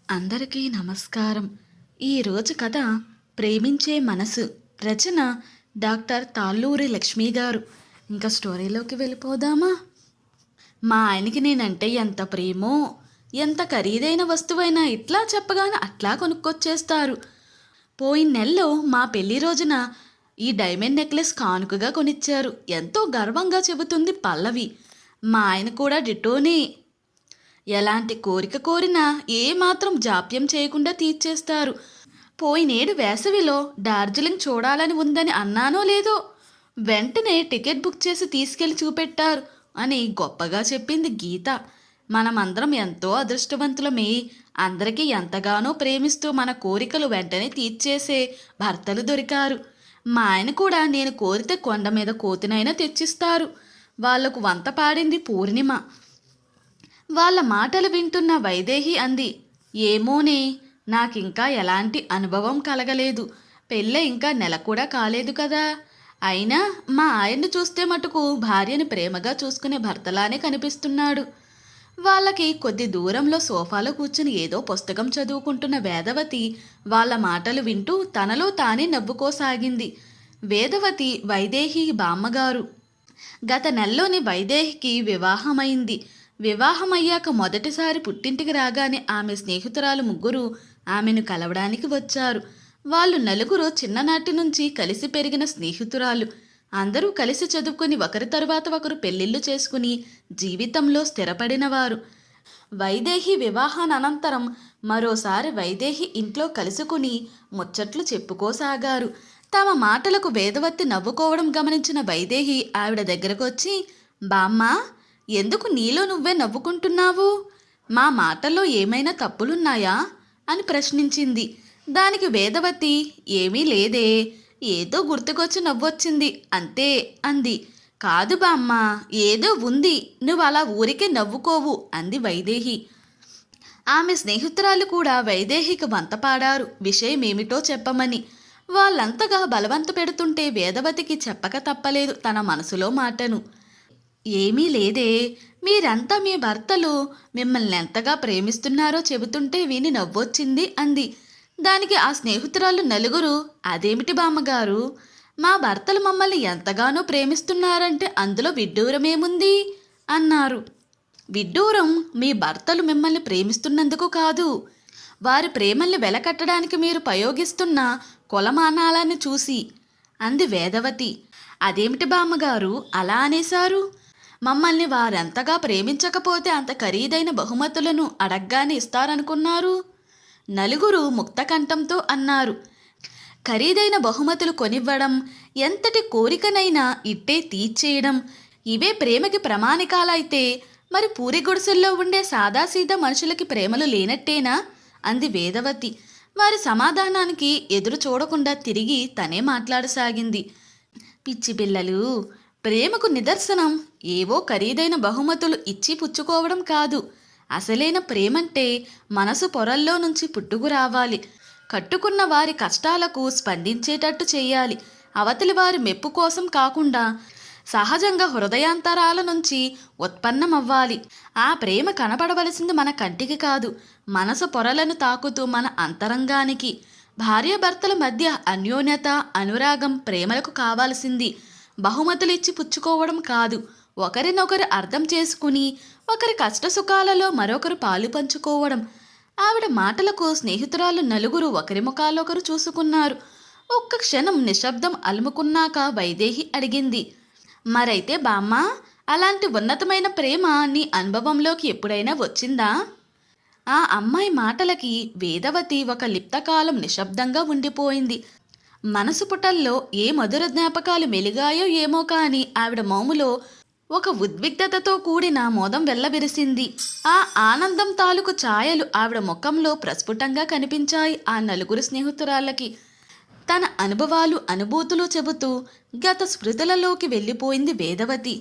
అందరికీ నమస్కారం. ఈరోజు కథ ప్రేమించే మనసు. రచన డాక్టర్ తాళ్ళూరి లక్ష్మి గారు. ఇంకా స్టోరీలోకి వెళ్ళిపోదామా? మా ఆయనకి నేనంటే ఎంత ప్రేమో, ఎంత ఖరీదైన వస్తువైనా ఇట్లా చెప్పగానే అట్లా కొనుక్కొచ్చేస్తారు. పోయిన నెలలో మా పెళ్లి రోజున ఈ డైమండ్ నెక్లెస్ కానుకగా కొనిచ్చారు. ఎంతో గర్వంగా చెబుతుంది పల్లవి. మా ఆయన కూడా డిటోనే. ఎలాంటి కోరిక కోరినా ఏమాత్రం జాప్యం చేయకుండా తీర్చేస్తారు. పోయినేడు వేసవిలో డార్జిలింగ్ చూడాలని ఉందని అన్నానో లేదో వెంటనే టికెట్ బుక్ చేసి తీసుకెళ్లి చూపెట్టారు అని గొప్పగా చెప్పింది గీత. మనమందరం ఎంతో అదృష్టవంతులమే. అందరికీ ఎంతగానో ప్రేమిస్తూ మన కోరికలు వెంటనే తీర్చేసే భర్తలు దొరికారు. మా ఆయన కూడా నేను కోరితే కొండ మీద కోతినైనా తెచ్చిస్తారు. వాళ్లకు వంత పాడింది పూర్ణిమ. వాళ్ళ మాటలు వింటున్న వైదేహి అంది, ఏమోనే, నాకింకా ఎలాంటి అనుభవం కలగలేదు. పెళ్ళే ఇంకా నెల కూడా కాలేదు కదా. అయినా మా ఆయన్ను చూస్తే మటుకు భార్యని ప్రేమగా చూసుకునే భర్తలానే కనిపిస్తున్నాడు. వాళ్ళకి కొద్ది దూరంలో సోఫాలో కూర్చుని ఏదో పుస్తకం చదువుకుంటున్న వేదవతి వాళ్ళ మాటలు వింటూ తనలో తానే నవ్వుకోసాగింది. వేదవతి వైదేహి బామ్మగారు. గత నెలలోని వైదేహికి వివాహమైంది. వివాహమయ్యాక మొదటిసారి పుట్టింటికి రాగానే ఆమె స్నేహితురాలు ముగ్గురు ఆమెను కలవడానికి వచ్చారు. వాళ్ళు నలుగురు చిన్ననాటి నుంచి కలిసి పెరిగిన స్నేహితురాలు. అందరూ కలిసి చదువుకుని ఒకరి తరువాత ఒకరు పెళ్లిళ్ళు చేసుకుని జీవితంలో స్థిరపడినవారు. వైదేహి వివాహానంతరం మరోసారి వైదేహి ఇంట్లో కలుసుకుని ముచ్చట్లు చెప్పుకోసాగారు. తమ మాటలకు వేదవతి నవ్వుకోవడం గమనించిన వైదేహి ఆవిడ దగ్గరకు వచ్చి, బామ్మా, ఎందుకు నీలో నువ్వే నవ్వుకుంటున్నావు? మా మాటల్లో ఏమైనా తప్పులున్నాయా అని ప్రశ్నించింది. దానికి వేదవతి, ఏమీ లేదే, ఏదో గుర్తుకొచ్చి నవ్వొచ్చింది అంతే అంది. కాదు బామ్మ, ఏదో ఉంది, నువ్వు అలా ఊరికే నవ్వుకోవు అంది వైదేహి. ఆమె స్నేహితురాలు కూడా వైదేహికి వంతపాడారు విషయమేమిటో చెప్పమని. వాళ్ళంతగా బలవంత పెడుతుంటే వేదవతికి చెప్పక తప్పలేదు తన మనసులో మాటను. ఏమీ లేదే, మీరంతా మీ భర్తలు మిమ్మల్ని ఎంతగా ప్రేమిస్తున్నారో చెబుతుంటే విని నవ్వొచ్చింది అంది. దానికి ఆ స్నేహితురాలు నలుగురు, అదేమిటి బామ్మగారు, మా భర్తలు మమ్మల్ని ఎంతగానో ప్రేమిస్తున్నారంటే అందులో విడ్డూరమేముంది అన్నారు. విడ్డూరం మీ భర్తలు మిమ్మల్ని ప్రేమిస్తున్నందుకు కాదు, వారి ప్రేమల్ని వెలకట్టడానికి మీరు ప్రయోగిస్తున్న కొలమానాలను చూసి అంది వేదవతి. అదేమిటి బామ్మగారు అలా అనేశారు? మమ్మల్ని వారెంతగా ప్రేమించకపోతే అంత ఖరీదైన బహుమతులను అడగ్గానే ఇస్తారనుకున్నారు? నలుగురు ముక్తకంఠంతో అన్నారు. ఖరీదైన బహుమతులు కొనివ్వడం, ఎంతటి కోరికనైనా ఇట్టే తీర్చేయడం, ఇవే ప్రేమకి ప్రమాణికాలైతే మరి పూరి గుడిసెల్లో ఉండే సాదాసీదా మనుషులకి ప్రేమలు లేనట్టేనా అంది వేదవతి. వారి సమాధానానికి ఎదురు చూడకుండా తిరిగి తనే మాట్లాడసాగింది. పిచ్చి పిల్లలు, ప్రేమకు నిదర్శనం ఏవో ఖరీదైన బహుమతులు ఇచ్చి పుచ్చుకోవడం కాదు. అసలైన ప్రేమంటే మనసు పొరల్లో నుంచి పుట్టుకు రావాలి. కట్టుకున్న వారి కష్టాలకు స్పందించేటట్టు చేయాలి. అవతలి వారి మెప్పు కోసం కాకుండా సహజంగా హృదయాంతరాల నుంచి ఉత్పన్నమవ్వాలి. ఆ ప్రేమ కనపడవలసింది మన కంటికి కాదు, మనసు పొరలను తాకుతూ మన అంతరంగానికి. భార్యాభర్తల మధ్య అన్యోన్యత, అనురాగం ప్రేమలకు కావాల్సింది బహుమతులిచ్చి పుచ్చుకోవడం కాదు. ఒకరినొకరు అర్థం చేసుకుని ఒకరి కష్టసుఖాలలో మరొకరు పాలు పంచుకోవడం. ఆవిడ మాటలకు స్నేహితురాలు నలుగురు ఒకరి ముఖాలొకరు చూసుకున్నారు. ఒక్క క్షణం నిశ్శబ్దం అలుముకున్నాక వైదేహి అడిగింది, మరైతే బామ్మ, అలాంటి ఉన్నతమైన ప్రేమ నీ అనుభవంలోకి ఎప్పుడైనా వచ్చిందా? ఆ అమ్మాయి మాటలకి వేదవతి ఒక లిప్తకాలం నిశ్శబ్దంగా ఉండిపోయింది. మనసు పుటల్లో ఏ మధుర జ్ఞాపకాలు మెలిగాయో ఏమో కాని ఆవిడ మోములో ఒక ఉద్విగ్నతతో కూడిన మోదం వెల్లవిరిసింది. ఆ ఆనందం తాలూకు ఛాయలు ఆవిడ ముఖంలో ప్రస్ఫుటంగా కనిపించాయి ఆ నలుగురు స్నేహితురాళ్ళకి. తన అనుభవాలు, అనుభూతులు చెబుతూ గత స్మృతులలోకి వెళ్ళిపోయింది వేదవతి.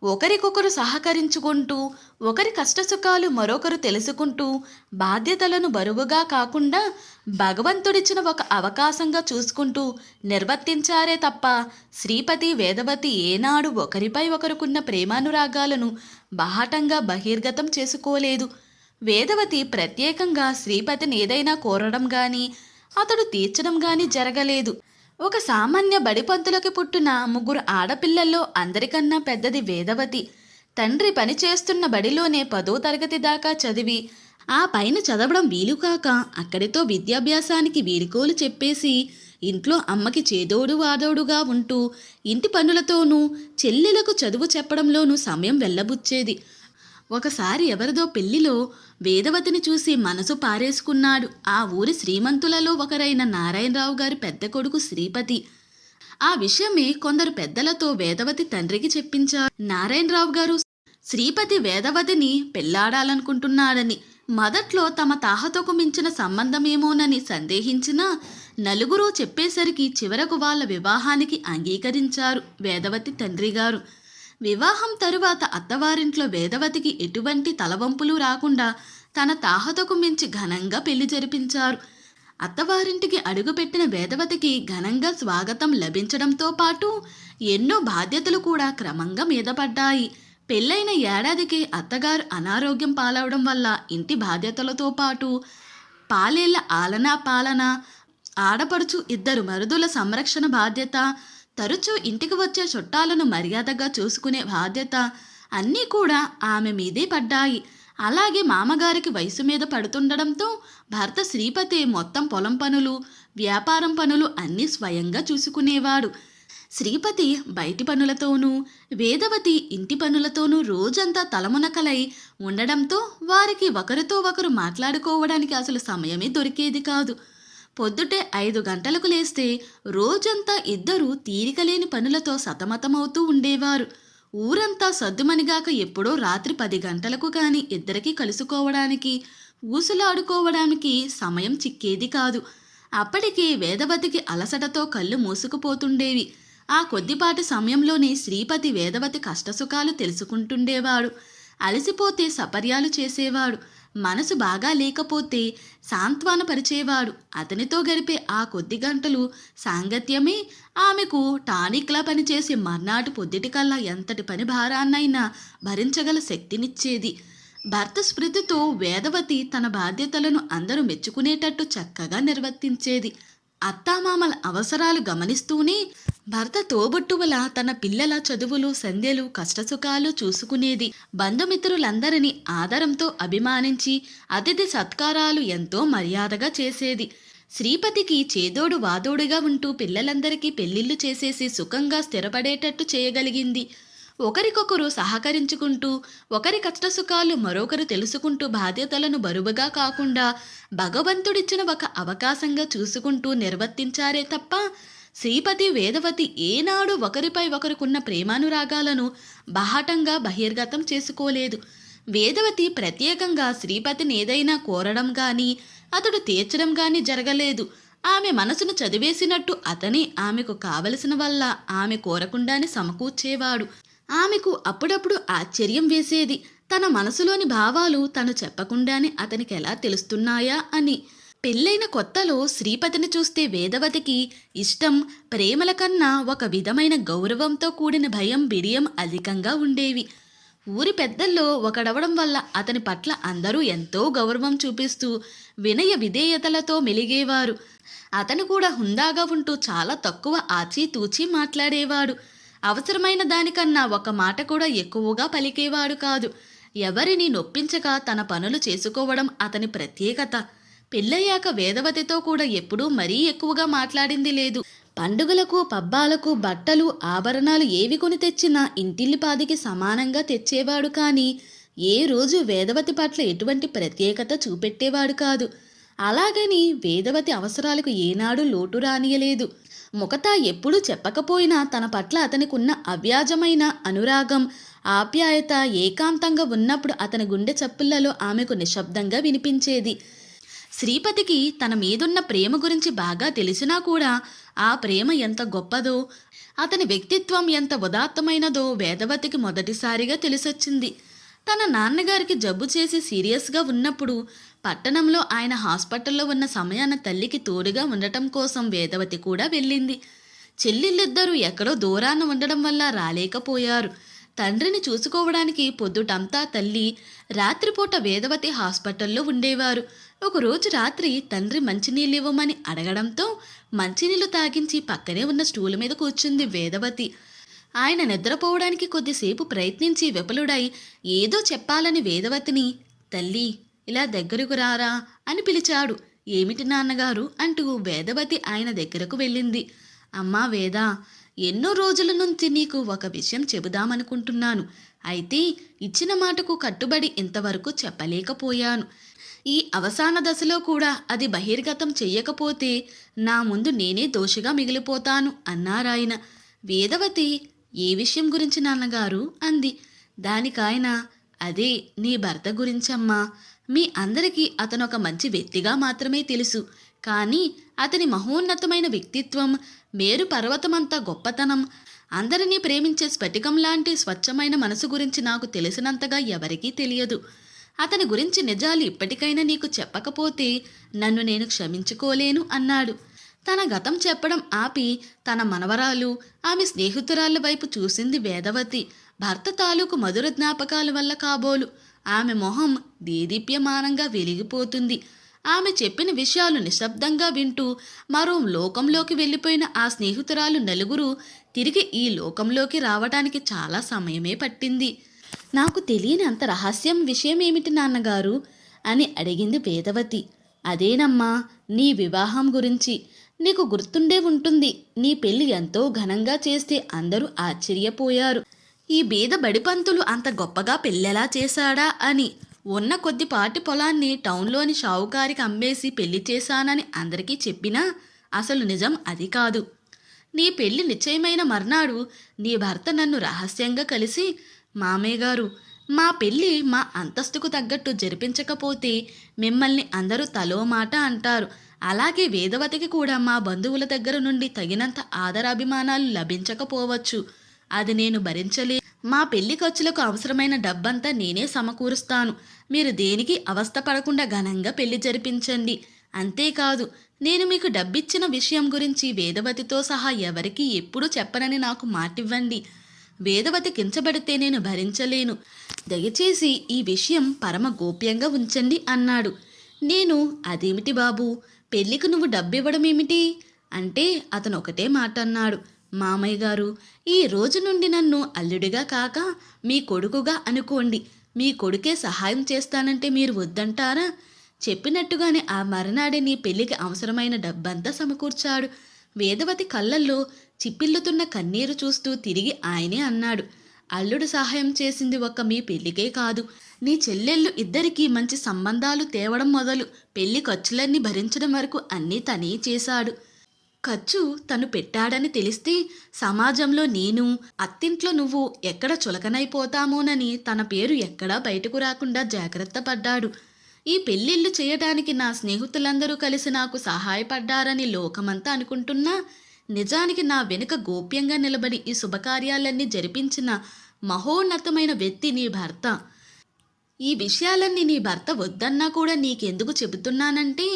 ఒకరికొకరు సహకరించుకుంటూ, ఒకరి కష్టసుఖాలు మరొకరు తెలుసుకుంటూ, బాధ్యతలను బరువుగా కాకుండా భగవంతుడిచ్చిన ఒక అవకాశంగా చూసుకుంటూ నిర్వర్తించారే తప్ప శ్రీపతి, వేదవతి ఏనాడు ఒకరిపై ఒకరుకున్న ప్రేమానురాగాలను బాహటంగా బహిర్గతం చేసుకోలేదు. వేదవతి ప్రత్యేకంగా శ్రీపతిని ఏదైనా కోరడం గాని అతడు తీర్చడం గాని జరగలేదు. ఒక సామాన్య బడిపంతులకి పుట్టిన ముగ్గురు ఆడపిల్లల్లో అందరికన్నా పెద్దది వేదవతి. తండ్రి పనిచేస్తున్న బడిలోనే 10వ తరగతి దాకా చదివి ఆ పైన చదవడం వీలుకాక అక్కడితో విద్యాభ్యాసానికి వీడుకోలు చెప్పేసి ఇంట్లో అమ్మకి చేదోడు వాదోడుగా ఉంటూ ఇంటి పనులతోనూ చెల్లెలకు చదువు చెప్పడంలోనూ సమయం వెళ్ళబుచ్చేది. ఒకసారి ఎవరిదో పెళ్లిలో వేదవతిని చూసి మనసు పారేసుకున్నాడు ఆ ఊరి శ్రీమంతులలో ఒకరైన నారాయణరావు గారి పెద్ద కొడుకు శ్రీపతి. ఆ విషయమే కొందరు పెద్దలతో వేదవతి తండ్రికి చెప్పించారు. నారాయణరావు గారు శ్రీపతి వేదవతిని పెళ్లాడాలనుకుంటున్నాడని, మొదట్లో తమ తాహతకు మించిన సంబంధమేమోనని సందేహించినా నలుగురు చెప్పేసరికి చివరకు వాళ్ళ వివాహానికి అంగీకరించారు వేదవతి తండ్రి గారు. వివాహం తరువాత అత్తవారింట్లో వేదవతికి ఎటువంటి తలవంపులు రాకుండా తన తాహతకు మించి ఘనంగా పెళ్లి జరిపించారు. అత్తవారింటికి అడుగుపెట్టిన వేదవతికి ఘనంగా స్వాగతం లభించడంతో పాటు ఎన్నో బాధ్యతలు కూడా క్రమంగా మీద పడ్డాయి. పెళ్ళైన ఏడాదికి అత్తగారు అనారోగ్యం పాలవడం వల్ల ఇంటి బాధ్యతలతో పాటు పాలేళ్ల ఆలనా పాలన, ఆడపడుచు 2 మరుదుల సంరక్షణ బాధ్యత, తరచూ ఇంటికి వచ్చే చుట్టాలను మర్యాదగా చూసుకునే బాధ్యత అన్నీ కూడా ఆమె మీదే పడ్డాయి. అలాగే మామగారికి వయసు మీద పడుతుండడంతో భర్త శ్రీపతి మొత్తం పొలం పనులు, వ్యాపారం పనులు అన్నీ స్వయంగా చూసుకునేవాడు. శ్రీపతి బయటి పనులతోనూ వేదవతి ఇంటి పనులతోనూ రోజంతా తలమునకలై ఉండడంతో వారికి ఒకరితో ఒకరు మాట్లాడుకోవడానికి అసలు సమయమే దొరికేది కాదు. పొద్దుటే 5 గంటలకు లేస్తే రోజంతా ఇద్దరూ తీరికలేని పనులతో సతమతమవుతూ ఉండేవారు. ఊరంతా సద్దుమనిగాక ఎప్పుడో రాత్రి 10 గంటలకు కానీ ఇద్దరికీ కలుసుకోవడానికి, ఊసులాడుకోవడానికి సమయం చిక్కేది కాదు. అప్పటికే వేదవతికి అలసటతో కళ్ళు మూసుకుపోతుండేవి. ఆ కొద్దిపాటి సమయంలోనే శ్రీపతి వేదవతి కష్టసుఖాలు తెలుసుకుంటుండేవాడు. అలసిపోతే సపర్యాలు చేసేవాడు. మనసు బాగా లేకపోతే సాంత్వనపరిచేవాడు. అతనితో గడిపే ఆ కొద్ది గంటలు సాంగత్యమే ఆమెకు టానిక్లా పనిచేసి మర్నాటి పొద్దుటికల్లా ఎంతటి పని భారాన్నైనా భరించగల శక్తినిచ్చేది. భర్త స్మృతితో వేదవతి తన బాధ్యతలను అందరూ మెచ్చుకునేటట్టు చక్కగా నిర్వర్తించేది. అత్తామామల అవసరాలు గమనిస్తూనే భర్త తోబుట్టువల తన పిల్లల చదువులు, సంధ్యలు, కష్టసుఖాలు చూసుకునేది. బంధుమిత్రులందరినీ ఆదరంతో అభిమానించి అతిథి సత్కారాలు ఎంతో మర్యాదగా చేసేది. శ్రీపతికి చేదోడు వాదోడుగా ఉంటూ పిల్లలందరికీ పెళ్లిళ్లు చేసేసి సుఖంగా స్థిరపడేటట్టు చేయగలిగింది. ఒకరికొకరు సహకరించుకుంటూ ఒకరి కష్టసుఖాలు మరొకరు తెలుసుకుంటూ బాధ్యతలను బరువుగా కాకుండా భగవంతుడిచ్చిన ఒక అవకాశంగా చూసుకుంటూ నిర్వర్తించారే తప్ప శ్రీపతి వేదవతి ఏనాడు ఒకరిపై ఒకరికున్న ప్రేమానురాగాలను బాహటంగా బహిర్గతం చేసుకోలేదు. వేదవతి ప్రత్యేకంగా శ్రీపతిని ఏదైనా కోరడం గాని అతడు తీర్చడం గాని జరగలేదు. ఆమె మనసును చదివేసినట్టు అతని ఆమెకు కావలసిన వల్ల ఆమె కోరకుండానే సమకూర్చేవాడు. ఆమెకు అప్పుడప్పుడు ఆశ్చర్యం వేసేది. తన మనసులోని భావాలు తను చెప్పకుండానే అతనికి ఎలా తెలుస్తున్నాయా అని. పెళ్ళైన కొత్తలో శ్రీపతిని చూస్తే వేదవతికి ఇష్టం, ప్రేమల కన్నా ఒక విధమైన గౌరవంతో కూడిన భయం, బిడియం అధికంగా ఉండేవి. ఊరి పెద్దల్లో ఒకడవడం వల్ల అతని పట్ల అందరూ ఎంతో గౌరవం చూపిస్తూ వినయ విధేయతలతో మెలిగేవారు. అతను కూడా హుందాగా ఉంటూ చాలా తక్కువ ఆచితూచి మాట్లాడేవాడు. అవసరమైన దానికన్నా ఒక మాట కూడా ఎక్కువగా పలికేవాడు కాదు. ఎవరిని నొప్పించక తన పనులు చేసుకోవడం అతని ప్రత్యేకత. పెళ్ళయ్యాక వేదవతితో కూడా ఎప్పుడూ మరీ ఎక్కువగా మాట్లాడింది లేదు. పండుగలకు, పబ్బాలకు బట్టలు, ఆభరణాలు ఏవి కొని తెచ్చినా ఇంటిల్లిపాదికి సమానంగా తెచ్చేవాడు. కానీ ఏ రోజు వేదవతి పట్ల ఎటువంటి ప్రత్యేకత చూపెట్టేవాడు కాదు. అలాగని వేదవతి అవసరాలకు ఏనాడు లోటు రానియలేదు. ముఖతా ఎప్పుడూ చెప్పకపోయినా తన పట్ల అతనికున్న అవ్యాజమైన అనురాగం, ఆప్యాయత ఏకాంతంగా ఉన్నప్పుడు అతని గుండె చప్పుళ్లలో ఆమెకు నిశ్శబ్దంగా వినిపించేది. శ్రీపతికి తన మీదున్న ప్రేమ గురించి బాగా తెలిసినా కూడా ఆ ప్రేమ ఎంత గొప్పదో, అతని వ్యక్తిత్వం ఎంత ఉదాత్తమైనదో వేదవతికి మొదటిసారిగా తెలిసొచ్చింది. తన నాన్నగారికి జబ్బు చేసి సీరియస్గా ఉన్నప్పుడు పట్టణంలో ఆయన హాస్పిటల్లో ఉన్న సమయాన తల్లికి తోడుగా ఉండటం కోసం వేదవతి కూడా వెళ్ళింది. చెల్లెళ్ళిద్దరూ ఎక్కడో దూరాన ఉండడం వల్ల రాలేకపోయారు. తండ్రిని చూసుకోవడానికి పొద్దుటంతా తల్లి, రాత్రిపూట వేదవతి హాస్పిటల్లో ఉండేవారు. ఒకరోజు రాత్రి తండ్రి మంచినీళ్ళు ఇవ్వమని అడగడంతో మంచినీళ్లు తాగించి పక్కనే ఉన్న స్టూలు మీద కూర్చుంది వేదవతి. ఆయన నిద్రపోవడానికి కొద్దిసేపు ప్రయత్నించి విఫలుడై ఏదో చెప్పాలని వేదవతిని, తల్లి ఇలా దగ్గరకు రారా అని పిలిచాడు. ఏమిటి నాన్నగారు అంటూ వేదవతి ఆయన దగ్గరకు వెళ్ళింది. అమ్మా వేద, ఎన్నో రోజుల నుంచి నీకు ఒక విషయం చెబుదామనుకుంటున్నాను. అయితే ఇచ్చిన మాటకు కట్టుబడి ఇంతవరకు చెప్పలేకపోయాను. ఈ అవసాన దశలో కూడా అది బహిర్గతం చెయ్యకపోతే నా ముందు నేనే దోషిగా మిగిలిపోతాను అన్నారాయన. వేదవతి, ఏ విషయం గురించి నాన్నగారు అంది. దానికాయన, అదే నీ భర్త గురించమ్మా. మీ అందరికీ అతనొక మంచి వ్యక్తిగా మాత్రమే తెలుసు. కానీ అతని మహోన్నతమైన వ్యక్తిత్వం, మేరు పర్వతమంత గొప్పతనం, అందరినీ ప్రేమించే స్ఫటికం లాంటి స్వచ్ఛమైన మనసు గురించి నాకు తెలిసినంతగా ఎవరికీ తెలియదు. అతని గురించి నిజాలు ఇప్పటికైనా నీకు చెప్పకపోతే నన్ను నేను క్షమించుకోలేను అన్నాడు. తన గతం చెప్పడం ఆపి తన మనవరాలు, ఆమె స్నేహితురాళ్ళ వైపు చూసింది వేదవతి. భర్త తాలూకు మధుర జ్ఞాపకాల వల్ల కాబోలు ఆమె మొహం దేదీప్యమానంగా వెలిగిపోతుంది. ఆమె చెప్పిన విషయాలు నిశ్శబ్దంగా వింటూ మరో లోకంలోకి వెళ్ళిపోయిన ఆ స్నేహితురాలు నలుగురు తిరిగి ఈ లోకంలోకి రావటానికి చాలా సమయమే పట్టింది. నాకు తెలియని అంత రహస్యం విషయం ఏమిటి నాన్నగారు అని అడిగింది వేదవతి. అదేనమ్మా, నీ వివాహం గురించి. నీకు గుర్తుండే ఉంటుంది, నీ పెళ్లి ఎంతో ఘనంగా చేస్తే అందరూ ఆశ్చర్యపోయారు. ఈ బీద బడిపంతులు అంత గొప్పగా పెళ్ళెలా చేశాడా అని. ఉన్న కొద్దిపాటి పొలాన్ని టౌన్లోని షావుకారికి అమ్మేసి పెళ్లి చేశానని అందరికీ చెప్పినా అసలు నిజం అది కాదు. నీ పెళ్లి నిశ్చయమైన మర్నాడు నీ భర్త నన్ను రహస్యంగా కలిసి, మామయ్య గారు, మా పెళ్ళి మా అంతస్తుకు తగ్గట్టు జరిపించకపోతే మిమ్మల్ని అందరూ తలో మాట అంటారు. అలాగే వేదవతికి కూడా మా బంధువుల దగ్గర నుండి తగినంత ఆదరాభిమానాలు లభించకపోవచ్చు. అది నేను భరించలే. మా పెళ్లి ఖర్చులకు అవసరమైన డబ్బంతా నేనే సమకూరుస్తాను. మీరు దేనికి అవస్థ పడకుండా ఘనంగా పెళ్లి జరిపించండి. అంతేకాదు, నేను మీకు డబ్బిచ్చిన విషయం గురించి వేదవతితో సహా ఎవరికీ ఎప్పుడూ చెప్పనని నాకు మాటివ్వండి. వేదవతి కించబడితే నేను భరించలేను. దయచేసి ఈ విషయం పరమ గోప్యంగా ఉంచండి అన్నాడు. నేను, అదేమిటి బాబు, పెళ్లికి నువ్వు డబ్బివ్వడమేమిటి అంటే అతను ఒకటే మాట అన్నాడు. మామయ్య గారు, ఈ రోజు నుండి నన్ను అల్లుడిగా కాక మీ కొడుకుగా అనుకోండి. మీ కొడుకే సహాయం చేస్తానంటే మీరు వద్దంటారా? చెప్పినట్టుగానే ఆ మరునాడే నీ పెళ్లికి అవసరమైన డబ్బంతా సమకూర్చాడు. వేదవతి కళ్ళల్లో చిప్పిల్లుతున్న కన్నీరు చూస్తూ తిరిగి ఆయనే అన్నాడు. అల్లుడు సహాయం చేసింది ఒక్క మీ పెళ్లికే కాదు, నీ చెల్లెళ్ళు ఇద్దరికీ మంచి సంబంధాలు తేవడం మొదలు పెళ్లి ఖర్చులన్నీ భరించడం వరకు అన్నీ తనే చేశాడు. ఖర్చు తను పెట్టాడని తెలిస్తే సమాజంలో నేను, అత్తింట్లో నువ్వు ఎక్కడ చులకనైపోతామోనని తన పేరు ఎక్కడా బయటకు రాకుండా జాగ్రత్త పడ్డాడు. ఈ పెళ్ళిళ్ళు చేయడానికి నా స్నేహితులందరూ కలిసి నాకు సహాయపడ్డారని లోకమంతా అనుకుంటున్నా, నిజానికి నా వెనుక గోప్యంగా నిలబడి ఈ శుభకార్యాలన్నీ జరిపించిన మహోన్నతమైన వ్యక్తి నీ భర్త. ఈ విషయాలన్నీ నీ భర్త వద్దన్నా కూడా నీకెందుకు చెబుతున్నానంటే,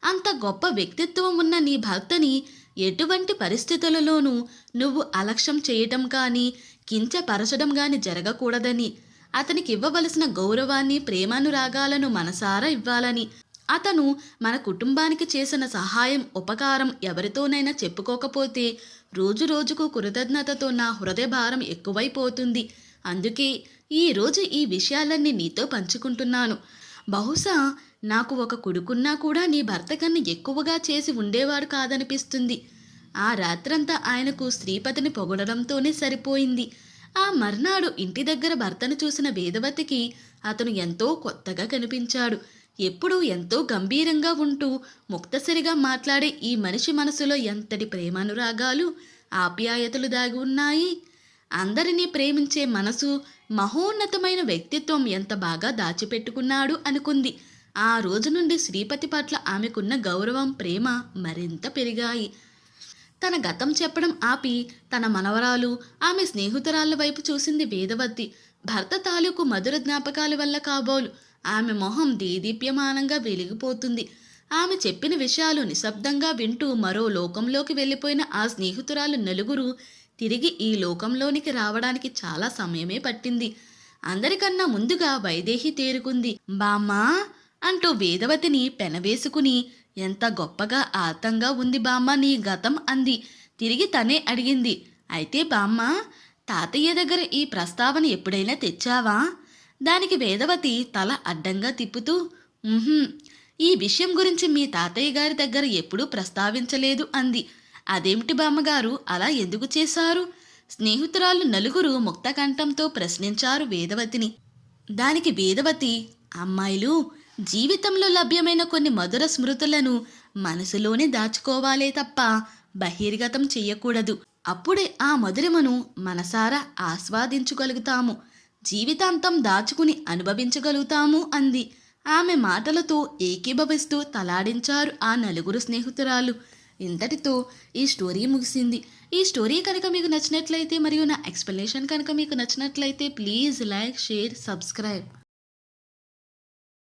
అంత గొప్ప వ్యక్తిత్వం ఉన్న నీ భర్తని ఎటువంటి పరిస్థితులలోనూ నువ్వు అలక్ష్యం చేయటం కానీ కించపరచడం కానీ జరగకూడదని, అతనికి ఇవ్వవలసిన గౌరవాన్ని ప్రేమానురాగాలను మనసారా ఇవ్వాలని, అతను మన కుటుంబానికి చేసిన సహాయం ఉపకారం ఎవరితోనైనా చెప్పుకోకపోతే రోజు రోజుకు కృతజ్ఞతతో నా హృదయ భారం ఎక్కువైపోతుంది. అందుకే ఈరోజు ఈ విషయాలన్నీ నీతో పంచుకుంటున్నాను. బహుశా నాకు ఒక కొడుకున్నా కూడా నీ భర్త కన్నా ఎక్కువగా చేసి ఉండేవాడు కాదనిపిస్తుంది. ఆ రాత్రంతా ఆయనకు శ్రీపతిని పొగడడంతోనే సరిపోయింది. ఆ మర్నాడు ఇంటి దగ్గర భర్తను చూసిన వేదవతికి అతను ఎంతో కొత్తగా కనిపించాడు. ఎప్పుడూ ఎంతో గంభీరంగా ఉంటూ ముక్తసరిగా మాట్లాడే ఈ మనిషి మనసులో ఎంతటి ప్రేమానురాగాలు, ఆప్యాయతలు దాగి ఉన్నాయి. అందరినీ ప్రేమించే మనసు, మహోన్నతమైన వ్యక్తిత్వం ఎంత బాగా దాచిపెట్టుకున్నాడు అనుకుంది. ఆ రోజు నుండి శ్రీపతి పట్ల ఆమెకున్న గౌరవం, ప్రేమ మరింత పెరిగాయి. తన గతం చెప్పడం ఆపి తన మనవరాలు, ఆమె స్నేహితురాళ్ళ వైపు చూసింది వేదవతి. భర్త తాలూకు మధుర జ్ఞాపకాల వల్ల కాబోలు ఆమె మొహం దేదీప్యమానంగా వెలిగిపోతుంది. ఆమె చెప్పిన విషయాలు నిశ్శబ్దంగా వింటూ మరో లోకంలోకి వెళ్ళిపోయిన ఆ స్నేహితురాలు నలుగురు తిరిగి ఈ లోకంలోనికి రావడానికి చాలా సమయమే పట్టింది. అందరికన్నా ముందుగా వైదేహి తేరుకుంది. బామ్మా అంటూ వేదవతిని పెనవేసుకుని, ఎంత గొప్పగా ఆర్తంగా ఉంది బామ్మ నీ గతం అంది. తిరిగి తనే అడిగింది, అయితే బామ్మ, తాతయ్య దగ్గర ఈ ప్రస్తావన ఎప్పుడైనా తెచ్చావా? దానికి వేదవతి తల అడ్డంగా తిప్పుతూ, "ఉహుం, ఈ విషయం గురించి మీ తాతయ్య గారి దగ్గర ఎప్పుడూ ప్రస్తావించలేదు అంది. అదేమిటి బామ్మగారు, అలా ఎందుకు చేశారు? స్నేహితురాళ్ళు నలుగురు ముక్తకంఠంతో ప్రశ్నించారు వేదవతిని. దానికి వేదవతి, అమ్మాయిలు, జీవితంలో లభ్యమైన కొన్ని మధుర స్మృతులను మనసులోనే దాచుకోవాలే తప్ప బహిర్గతం చెయ్యకూడదు. అప్పుడే ఆ మధురిమను మనసారా ఆస్వాదించగలుగుతాము, జీవితాంతం దాచుకుని అనుభవించగలుగుతాము అంది. ఆమె మాటలతో ఏకీభవిస్తూ తలాడించారు ఆ నలుగురు స్నేహితురాలు. ఇంతటితో ఈ స్టోరీ ముగిసింది. ఈ స్టోరీ కనుక మీకు నచ్చినట్లయితే మరియు నా ఎక్స్ప్లెనేషన్ కనుక మీకు నచ్చినట్లయితే ప్లీజ్ లైక్, షేర్, సబ్స్క్రైబ్.